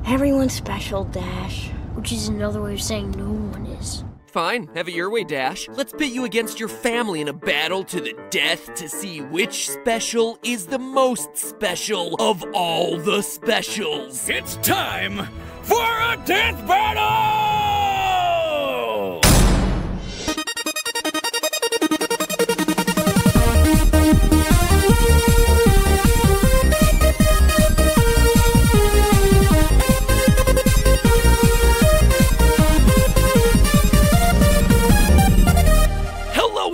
Everyone's special, Dash. Which is another way of saying no one is. Fine, have it your way, Dash. Let's pit you against your family in a battle to the death to see which special is the most special of all the specials. It's time for a death battle!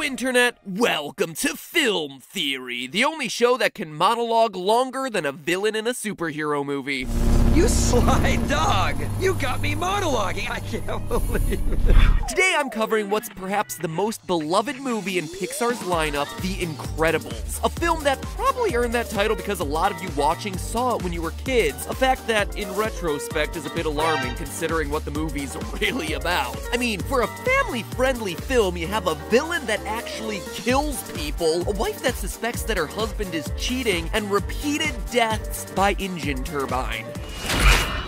Internet, welcome to Film Theory, the only show that can monologue longer than a villain in a superhero movie. You sly dog! You got me monologuing, I can't believe it. Today I'm covering what's perhaps the most beloved movie in Pixar's lineup, The Incredibles. A film that probably earned that title because a lot of you watching saw it when you were kids, a fact that, in retrospect, is a bit alarming considering what the movie's really about. I mean, for a family-friendly film, you have a villain that actually kills people, a wife that suspects that her husband is cheating, and repeated deaths by engine turbine.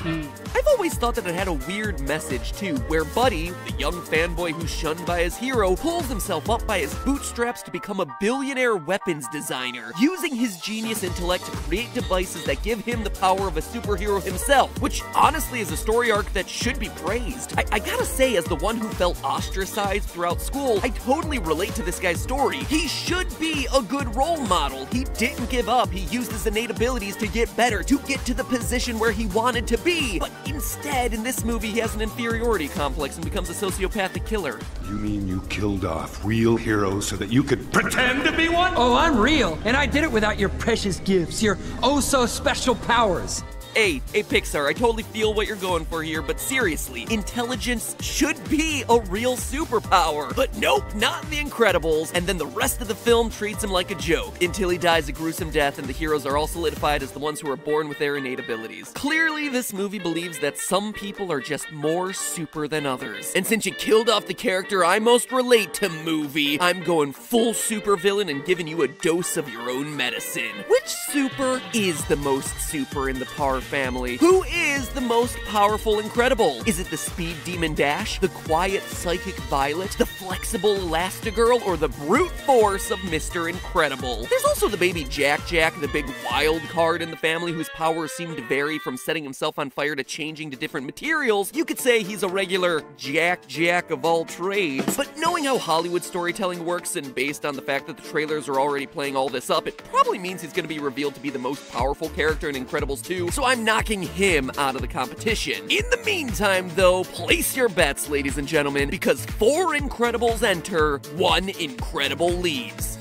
I've always thought that it had a weird message too, where Buddy, the young fanboy who's shunned by his hero, pulls himself up by his bootstraps to become a billionaire weapons designer, using his genius intellect to create devices that give him the power of a superhero himself, which honestly is a story arc that should be praised. I gotta say, as the one who felt ostracized throughout school, I totally relate to this guy's story. He should be a good role model. He didn't give up. He used his innate abilities to get better, to get to the position where he wanted to be. But instead, in this movie, he has an inferiority complex and becomes a sociopathic killer. You mean you killed off real heroes so that you could pretend to be one? Oh, I'm real, and I did it without your precious gifts, your oh-so-special powers. Hey, Pixar, I totally feel what you're going for here, but seriously, intelligence should be a real superpower. But nope, not in The Incredibles, and then the rest of the film treats him like a joke, until he dies a gruesome death and the heroes are all solidified as the ones who are born with their innate abilities. Clearly, this movie believes that some people are just more super than others. And since you killed off the character I most relate to, movie, I'm going full supervillain and giving you a dose of your own medicine. Which super is the most super in the Parr family? Who is the most powerful Incredible? Is it the speed demon Dash, the quiet psychic Violet, the flexible Elastigirl, or the brute force of Mr. Incredible? There's also the baby Jack-Jack, the big wild card in the family whose powers seem to vary from setting himself on fire to changing to different materials. You could say he's a regular Jack-Jack of all trades. But knowing how Hollywood storytelling works and based on the fact that the trailers are already playing all this up, it probably means he's going to be revealed to be the most powerful character in Incredibles 2, so I'm knocking him out of the competition. In the meantime, though, place your bets, ladies and gentlemen, because 4 Incredibles enter, 1 Incredible leaves.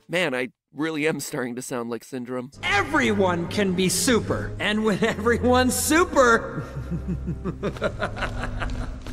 Man, I really am starting to sound like Syndrome. Everyone can be super, and when everyone's super,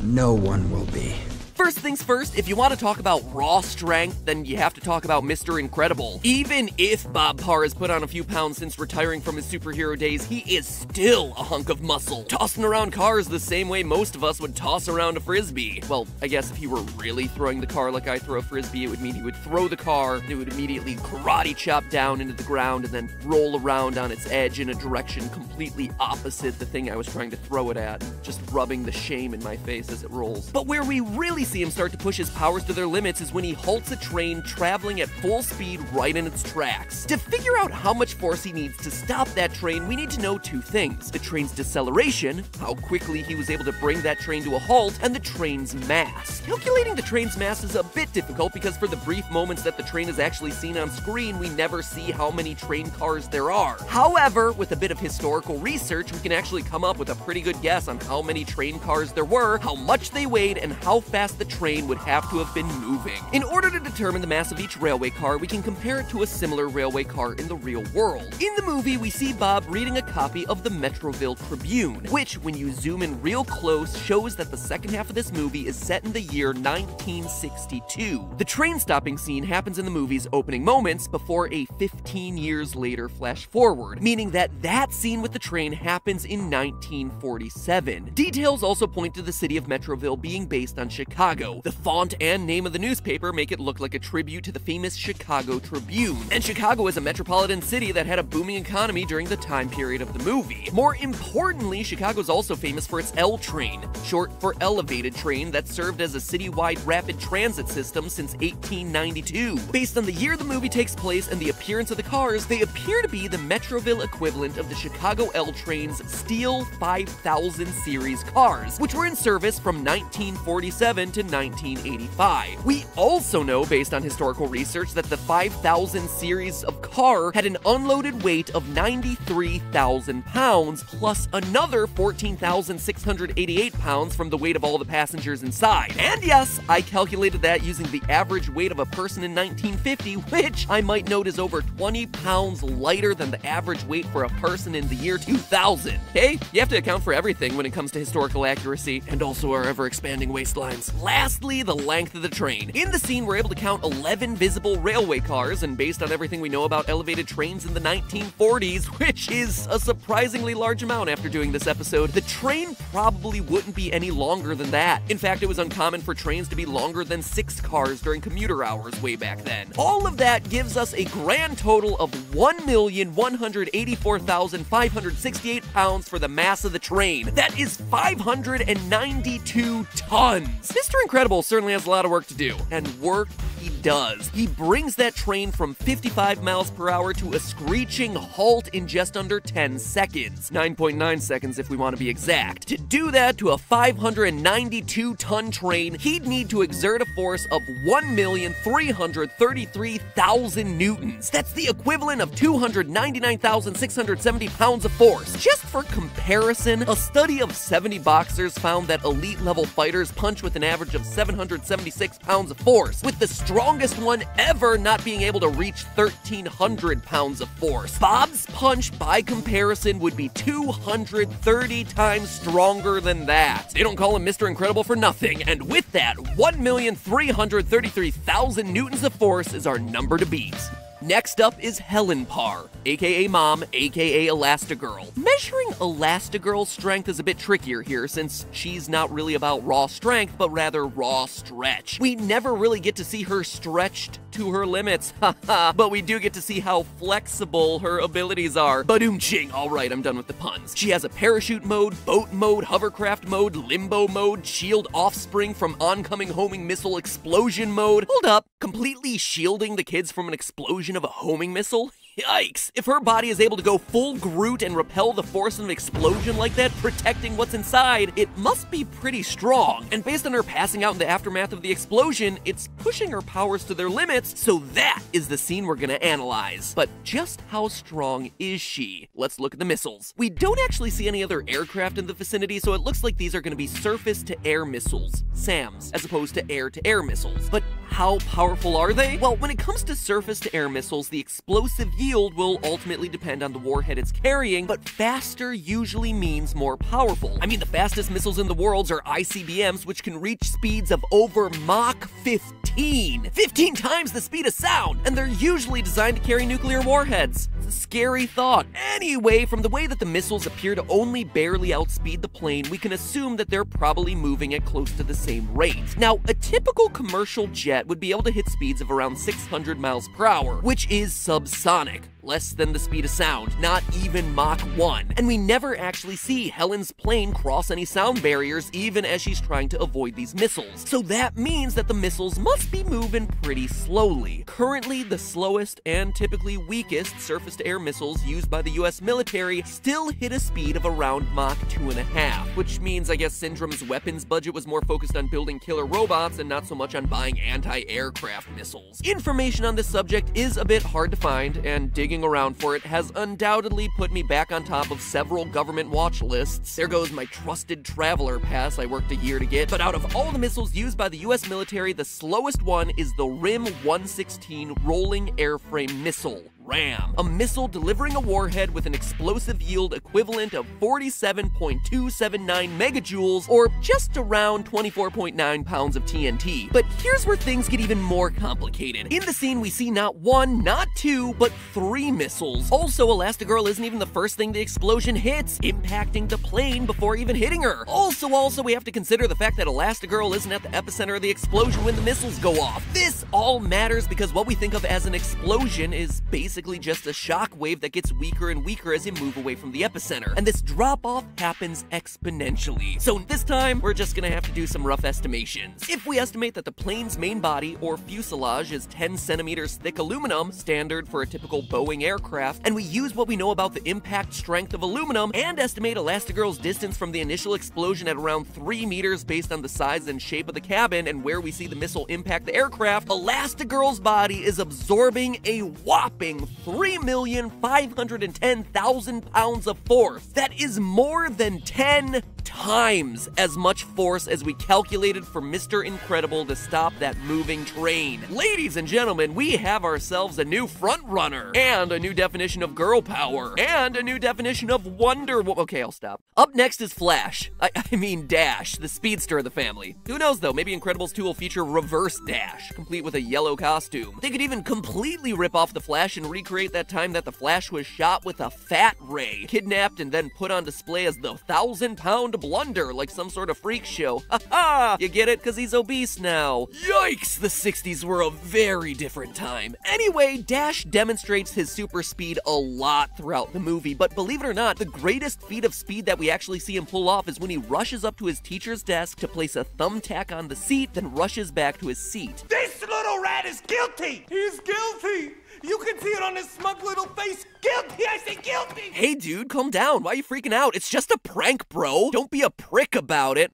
no one will be. First things first, if you want to talk about raw strength, then you have to talk about Mr. Incredible. Even if Bob Parr has put on a few pounds since retiring from his superhero days, he is still a hunk of muscle, tossing around cars the same way most of us would toss around a frisbee. Well, I guess if he were really throwing the car like I throw a frisbee, it would mean he would throw the car, and it would immediately karate chop down into the ground and then roll around on its edge in a direction completely opposite the thing I was trying to throw it at, just rubbing the shame in my face as it rolls. But where we really see him start to push his powers to their limits is when he halts a train traveling at full speed right in its tracks. To figure out how much force he needs to stop that train, we need to know 2 things: the train's deceleration, how quickly he was able to bring that train to a halt, and the train's mass. Calculating the train's mass is a bit difficult because for the brief moments that the train is actually seen on screen, we never see how many train cars there are. However, with a bit of historical research, we can actually come up with a pretty good guess on how many train cars there were, how much they weighed, and how fast the train would have to have been moving. In order to determine the mass of each railway car, we can compare it to a similar railway car in the real world. In the movie, we see Bob reading a copy of the Metroville Tribune, which, when you zoom in real close, shows that the second half of this movie is set in the year 1962. The train stopping scene happens in the movie's opening moments before a 15 years later flash forward, meaning that that scene with the train happens in 1947. Details also point to the city of Metroville being based on Chicago, Chicago. The font and name of the newspaper make it look like a tribute to the famous Chicago Tribune. And Chicago is a metropolitan city that had a booming economy during the time period of the movie. More importantly, Chicago's also famous for its L train, short for elevated train, that served as a citywide rapid transit system since 1892. Based on the year the movie takes place and the appearance of the cars, they appear to be the Metroville equivalent of the Chicago L train's steel 5000 series cars, which were in service from 1947 to 1985. We also know, based on historical research, that the 5000 series of car had an unloaded weight of 93,000 pounds, plus another 14,688 pounds from the weight of all the passengers inside. And yes, I calculated that using the average weight of a person in 1950, which I might note is over 20 pounds lighter than the average weight for a person in the year 2000. Hey, you have to account for everything when it comes to historical accuracy, and also our ever-expanding waistlines. Lastly, the length of the train. In the scene, we're able to count 11 visible railway cars, and based on everything we know about elevated trains in the 1940s, which is a surprisingly large amount after doing this episode, the train probably wouldn't be any longer than that. In fact, it was uncommon for trains to be longer than 6 cars during commuter hours way back then. All of that gives us a grand total of 1,184,568 pounds for the mass of the train. That is 592 tons. Mr. Incredible certainly has a lot of work to do, and work he does. He brings that train from 55 miles per hour to a screeching halt in just under 10 seconds. 9.9 seconds if we want to be exact. To do that to a 592-ton train, he'd need to exert a force of 1,333,000 newtons. That's the equivalent of 299,670 pounds of force. Just for comparison, a study of 70 boxers found that elite-level fighters punch with an average of 776 pounds of force, with the strongest one ever not being able to reach 1,300 pounds of force. Bob's punch, by comparison, would be 230 times stronger than that. They don't call him Mr. Incredible for nothing, and with that, 1,333,000 newtons of force is our number to beat. Next up is Helen Parr, aka Mom, aka Elastigirl. Measuring Elastigirl's strength is a bit trickier here, since she's not really about raw strength, but rather raw stretch. We never really get to see her stretched to her limits, haha, but we do get to see how flexible her abilities are. Ba-doom-ching, alright, I'm done with the puns. She has a parachute mode, boat mode, hovercraft mode, limbo mode, shield offspring from oncoming homing missile explosion mode. Hold up, completely shielding the kids from an explosion of a homing missile? Yikes! If her body is able to go full Groot and repel the force of an explosion like that, protecting what's inside, it must be pretty strong. And based on her passing out in the aftermath of the explosion, it's pushing her powers to their limits, so that is the scene we're gonna analyze. But just how strong is she? Let's look at the missiles. We don't actually see any other aircraft in the vicinity, so it looks like these are gonna be surface-to-air missiles, SAMs, as opposed to air-to-air missiles. But how powerful are they? Well, when it comes to surface-to-air missiles, the explosive yield will ultimately depend on the warhead it's carrying, but faster usually means more powerful. I mean, the fastest missiles in the world are ICBMs, which can reach speeds of over Mach 15. 15 times the speed of sound! And they're usually designed to carry nuclear warheads. It's a scary thought. Anyway, from the way that the missiles appear to only barely outspeed the plane, we can assume that they're probably moving at close to the same rate. Now, a typical commercial jet would be able to hit speeds of around 600 miles per hour, which is subsonic. Less than the speed of sound, not even Mach 1. And we never actually see Helen's plane cross any sound barriers, even as she's trying to avoid these missiles. So that means that the missiles must be moving pretty slowly. Currently, the slowest and typically weakest surface-to-air missiles used by the US military still hit a speed of around Mach 2.5, which means I guess Syndrome's weapons budget was more focused on building killer robots and not so much on buying anti-aircraft missiles. Information on this subject is a bit hard to find, and digging around for it has undoubtedly put me back on top of several government watch lists. There goes my trusted traveler pass I worked a year to get. But out of all the missiles used by the US military, the slowest one is the RIM-116 rolling airframe missile. ram, a missile delivering a warhead with an explosive yield equivalent of 47.279 megajoules, or just around 24.9 pounds of TNT. But here's where things get even more complicated. In the scene, we see not one, not two, but 3 missiles. Also, Elastigirl isn't even the first thing the explosion hits, impacting the plane before even hitting her. Also, we have to consider the fact that Elastigirl isn't at the epicenter of the explosion when the missiles go off. This all matters because what we think of as an explosion is basically just a shock wave that gets weaker and weaker as you move away from the epicenter. And this drop-off happens exponentially. So this time, we're just gonna have to do some rough estimations. If we estimate that the plane's main body, or fuselage, is 10 centimeters thick aluminum, standard for a typical Boeing aircraft, and we use what we know about the impact strength of aluminum, and estimate Elastigirl's distance from the initial explosion at around 3 meters based on the size and shape of the cabin and where we see the missile impact the aircraft, Elastigirl's body is absorbing a whopping 3,510,000 pounds of force. That is more than 10 times as much force as we calculated for Mr. Incredible to stop that moving train. Ladies and gentlemen, we have ourselves a new frontrunner, and a new definition of girl power, and a new definition of Wonder Woman. Okay, I'll stop. Up next is Flash. I mean Dash, the speedster of the family. Who knows though, maybe Incredibles 2 will feature Reverse Dash, complete with a yellow costume. They could even completely rip off the Flash and recreate that time that the Flash was shot with a fat ray, kidnapped and then put on display as the 1,000-pound blunder, like some sort of freak show. Ha! You get it? Because he's obese now. Yikes! The 60s were a very different time. Anyway, Dash demonstrates his super speed a lot throughout the movie, but believe it or not, the greatest feat of speed that we actually see him pull off is when he rushes up to his teacher's desk to place a thumbtack on the seat, then rushes back to his seat. This little rat is guilty! He's guilty! You can see it on his smug little face. Guilty! I say guilty! Hey dude, calm down. Why are you freaking out? It's just a prank, bro. Don't be a prick about it.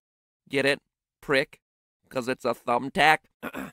Get it? Prick? Because it's a thumbtack.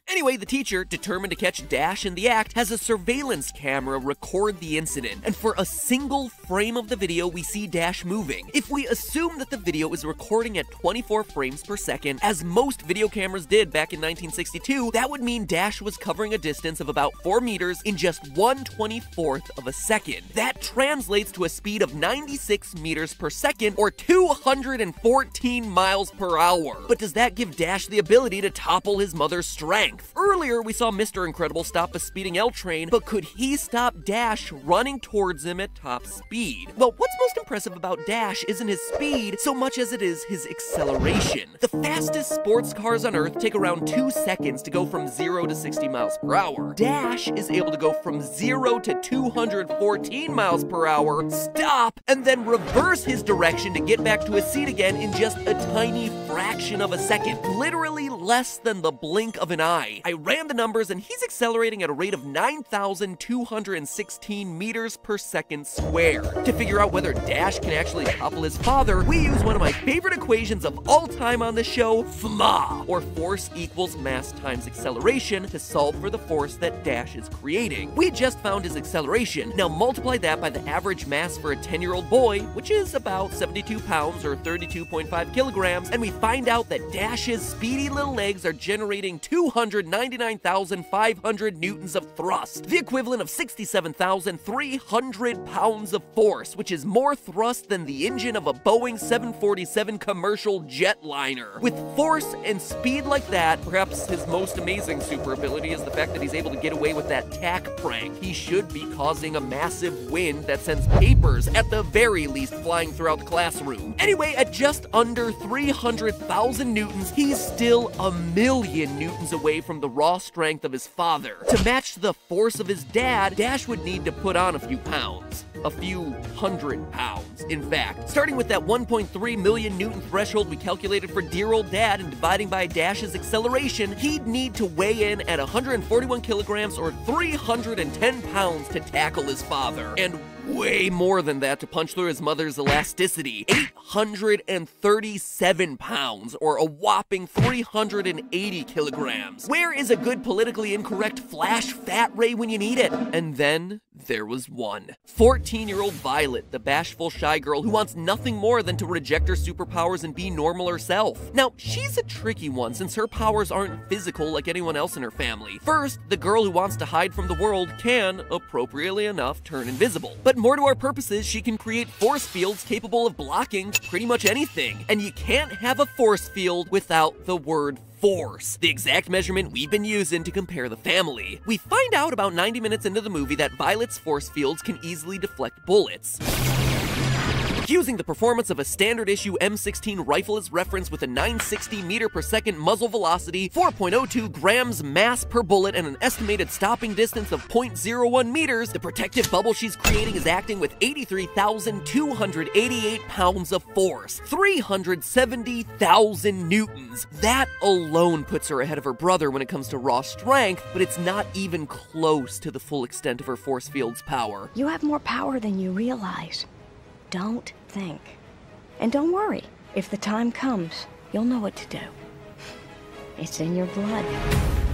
Anyway, the teacher, determined to catch Dash in the act, has a surveillance camera record the incident, and for a single frame of the video, we see Dash moving. If we assume that the video is recording at 24 frames per second, as most video cameras did back in 1962, that would mean Dash was covering a distance of about 4 meters in just 1/24th of a second. That translates to a speed of 96 meters per second, or 214 miles per hour. But does that give Dash the ability to topple his mother's strength? Earlier, we saw Mr. Incredible stop a speeding L train, but could he stop Dash running towards him at top speed? Well, what's most impressive about Dash isn't his speed so much as it is his acceleration. The fastest sports cars on Earth take around 2 seconds to go from 0 to 60 miles per hour. Dash is able to go from 0 to 214 miles per hour, stop, and then reverse his direction to get back to his seat again in just a tiny fraction of a second. Literally less than the blink of an eye. I ran the numbers and he's accelerating at a rate of 9,216 meters per second square. To figure out whether Dash can actually topple his father, we use one of my favorite equations of all time on the show, FMA, or force equals mass times acceleration, to solve for the force that Dash is creating. We just found his acceleration. Now multiply that by the average mass for a 10-year-old boy, which is about 72 pounds or 32.5 kilograms, and we find out that Dash's speedy little legs are generating 299,500 newtons of thrust, the equivalent of 67,300 pounds of force, which is more thrust than the engine of a Boeing 747 commercial jetliner. With force and speed like that, perhaps his most amazing super ability is the fact that he's able to get away with that tack prank. He should be causing a massive wind that sends papers, at the very least, flying throughout the classroom. Anyway, at just under 300,000 newtons, he's still a million newtons away from the raw strength of his father. To match the force of his dad, Dash would need to put on a few pounds. A few hundred pounds, in fact. Starting with that 1.3 million newton threshold we calculated for dear old dad and dividing by Dash's acceleration, he'd need to weigh in at 141 kilograms or 310 pounds to tackle his father. And way more than that to punch through his mother's elasticity. 837 pounds, or a whopping 380 kilograms. Where is a good politically incorrect flash fat ray when you need it? And then there was one. 14-year-old Violet, the bashful shy girl who wants nothing more than to reject her superpowers and be normal herself. Now, she's a tricky one since her powers aren't physical like anyone else in her family. First, the girl who wants to hide from the world can, appropriately enough, turn invisible. But more to our purposes, she can create force fields capable of blocking pretty much anything. And you can't have a force field without the word force, the exact measurement we've been using to compare the family. We find out about 90 minutes into the movie that Violet's force fields can easily deflect bullets. Using the performance of a standard-issue M16 rifle as reference with a 960 meter per second muzzle velocity, 4.02 grams mass per bullet, and an estimated stopping distance of 0.01 meters, the protective bubble she's creating is acting with 83,288 pounds of force, 370,000 newtons. That alone puts her ahead of her brother when it comes to raw strength, but it's not even close to the full extent of her force field's power. You have more power than you realize. Don't think. And don't worry. If the time comes, you'll know what to do. It's in your blood.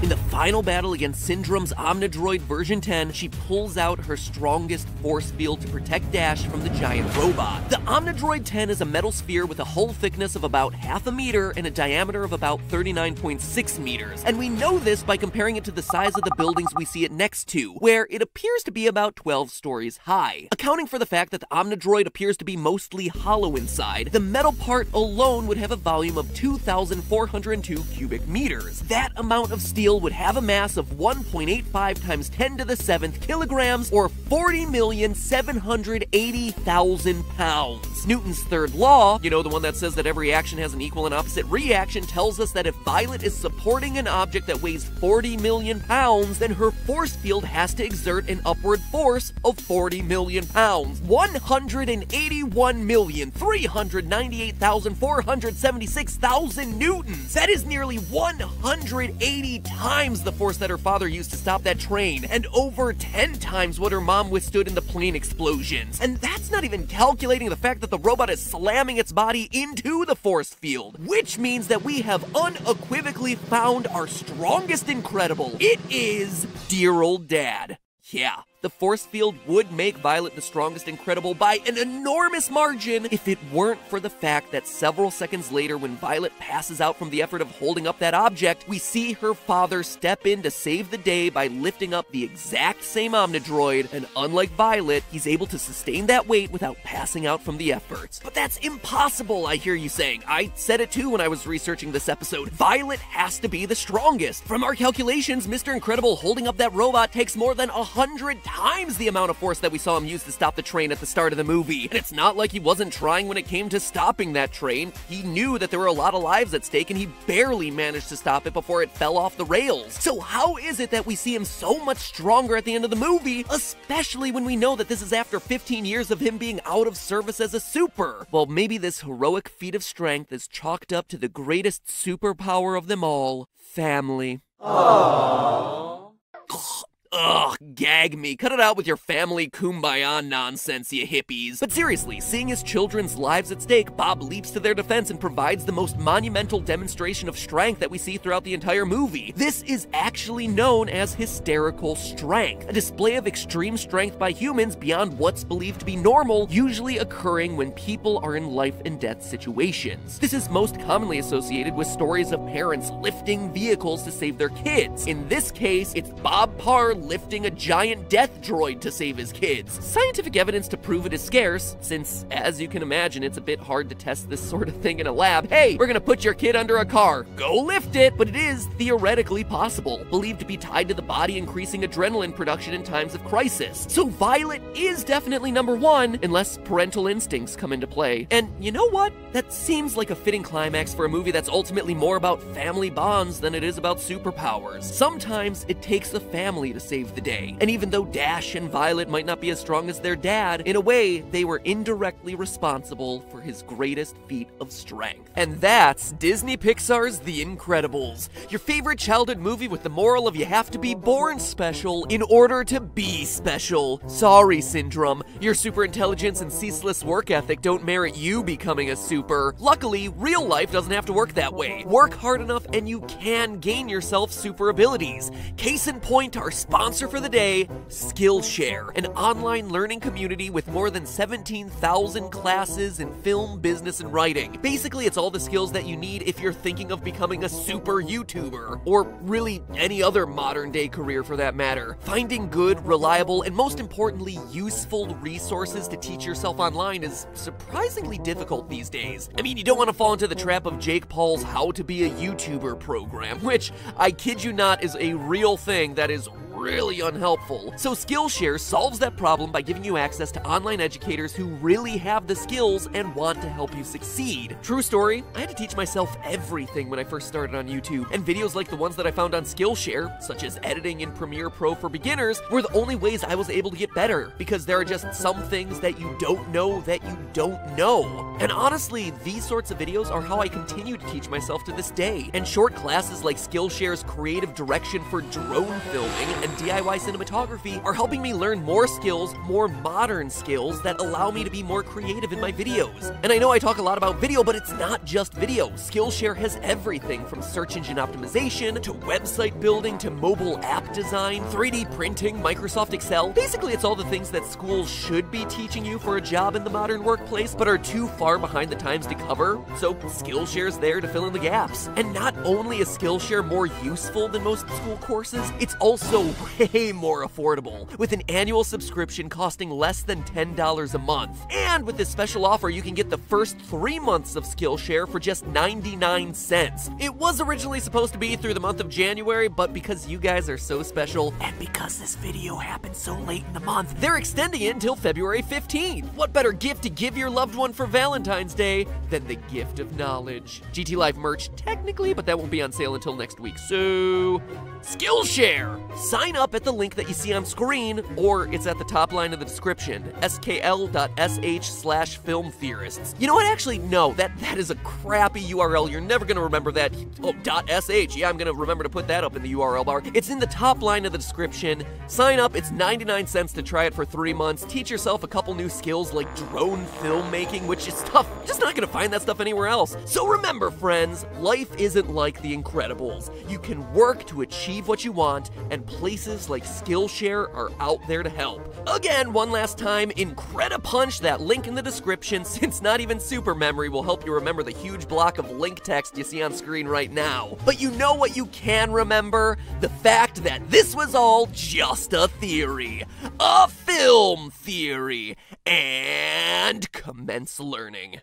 In the final battle against Syndrome's Omnidroid version 10, she pulls out her strongest force field to protect Dash from the giant robot. The Omnidroid 10 is a metal sphere with a hull thickness of about half a meter and a diameter of about 39.6 meters. And we know this by comparing it to the size of the buildings we see it next to, where it appears to be about 12 stories high. Accounting for the fact that the Omnidroid appears to be mostly hollow inside, the metal part alone would have a volume of 2,402 cubic meters. That amount of steel would have a mass of 1.85 times 10 to the 7th kilograms, or 40,780,000 pounds. Newton's third law, you know, the one that says that every action has an equal and opposite reaction, tells us that if Violet is supporting an object that weighs 40 million pounds, then her force field has to exert an upward force of 40 million pounds. 181,398,476,000 newtons. That is nearly 180 times the force that her father used to stop that train, and over 10 times what her mom withstood in the plane explosions. And that's not even calculating the fact that the robot is slamming its body into the force field, which means that we have unequivocally found our strongest Incredible. It is dear old Dad. Yeah, the force field would make Violet the strongest Incredible by an enormous margin if it weren't for the fact that several seconds later, when Violet passes out from the effort of holding up that object, we see her father step in to save the day by lifting up the exact same Omnidroid, and unlike Violet, he's able to sustain that weight without passing out from the effort. But that's impossible, I hear you saying. I said it too when I was researching this episode. Violet has to be the strongest. From our calculations, Mr. Incredible holding up that robot takes more than 100 times the amount of force that we saw him use to stop the train at the start of the movie. And it's not like he wasn't trying when it came to stopping that train. He knew that there were a lot of lives at stake, and he barely managed to stop it before it fell off the rails. So how is it that we see him so much stronger at the end of the movie, especially when we know that this is after 15 years of him being out of service as a super? Well, maybe this heroic feat of strength is chalked up to the greatest superpower of them all: family. Aww. Ugh, gag me. Cut it out with your family kumbaya nonsense, you hippies. But seriously, seeing his children's lives at stake, Bob leaps to their defense and provides the most monumental demonstration of strength that we see throughout the entire movie. This is actually known as hysterical strength, a display of extreme strength by humans beyond what's believed to be normal, usually occurring when people are in life and death situations. This is most commonly associated with stories of parents lifting vehicles to save their kids. In this case, it's Bob Parr lifting a giant death droid to save his kids. Scientific evidence to prove it is scarce, since, as you can imagine, it's a bit hard to test this sort of thing in a lab. Hey, we're gonna put your kid under a car. Go lift it! But it is theoretically possible, believed to be tied to the body increasing adrenaline production in times of crisis. So Violet is definitely number one, unless parental instincts come into play. And you know what? That seems like a fitting climax for a movie that's ultimately more about family bonds than it is about superpowers. Sometimes it takes the family to save save the day. And even though Dash and Violet might not be as strong as their dad, in a way, they were indirectly responsible for his greatest feat of strength. And that's Disney Pixar's The Incredibles, your favorite childhood movie with the moral of you have to be born special in order to be special. Sorry, Syndrome. Your super intelligence and ceaseless work ethic don't merit you becoming a super. Luckily, real life doesn't have to work that way. Work hard enough and you can gain yourself super abilities. Case in point, our sponsor for the day, Skillshare, an online learning community with more than 17,000 classes in film, business, and writing. Basically, it's all the skills that you need if you're thinking of becoming a super YouTuber, or really any other modern-day career for that matter. Finding good, reliable, and most importantly, useful resources to teach yourself online is surprisingly difficult these days. I mean, you don't want to fall into the trap of Jake Paul's How to Be a YouTuber program, which, I kid you not, is a real thing that is really unhelpful. So Skillshare solves that problem by giving you access to online educators who really have the skills and want to help you succeed. True story, I had to teach myself everything when I first started on YouTube, and videos like the ones that I found on Skillshare, such as editing in Premiere Pro for beginners, were the only ways I was able to get better, because there are just some things that you don't know that you don't know. And honestly, these sorts of videos are how I continue to teach myself to this day, and short classes like Skillshare's creative direction for drone filming and DIY cinematography are helping me learn more skills, more modern skills that allow me to be more creative in my videos. And I know I talk a lot about video, but it's not just video. Skillshare has everything from search engine optimization, to website building, to mobile app design, 3D printing, Microsoft Excel. Basically, it's all the things that schools should be teaching you for a job in the modern workplace, but are too far behind the times to cover, so Skillshare's there to fill in the gaps. And not only is Skillshare more useful than most school courses, it's also way more affordable, with an annual subscription costing less than $10 a month. And with this special offer, you can get the first 3 months of Skillshare for just 99 cents. It was originally supposed to be through the month of January, but because you guys are so special, and because this video happened so late in the month, they're extending it until February 15th. What better gift to give your loved one for Valentine's Day than the gift of knowledge? GT Live merch, technically, but that won't be on sale until next week, so Skillshare! Sign up at the link that you see on screen, or it's at the top line of the description, skl.sh/Film Theorists. You know what, actually, no, that is a crappy URL. You're never gonna remember that. Oh, .sh, yeah, I'm gonna remember to put that up in the URL bar. It's in the top line of the description. Sign up, it's 99 cents to try it for 3 months. Teach yourself a couple new skills like drone filmmaking, which is tough. You're just not gonna find that stuff anywhere else. So remember, friends, life isn't like The Incredibles. You can work to achieve what you want, and places like Skillshare are out there to help. Again, one last time, Incredipunch, that link in the description, since not even super memory will help you remember the huge block of link text you see on screen right now. But you know what you can remember? The fact that this was all just a theory. A film theory. And commence learning.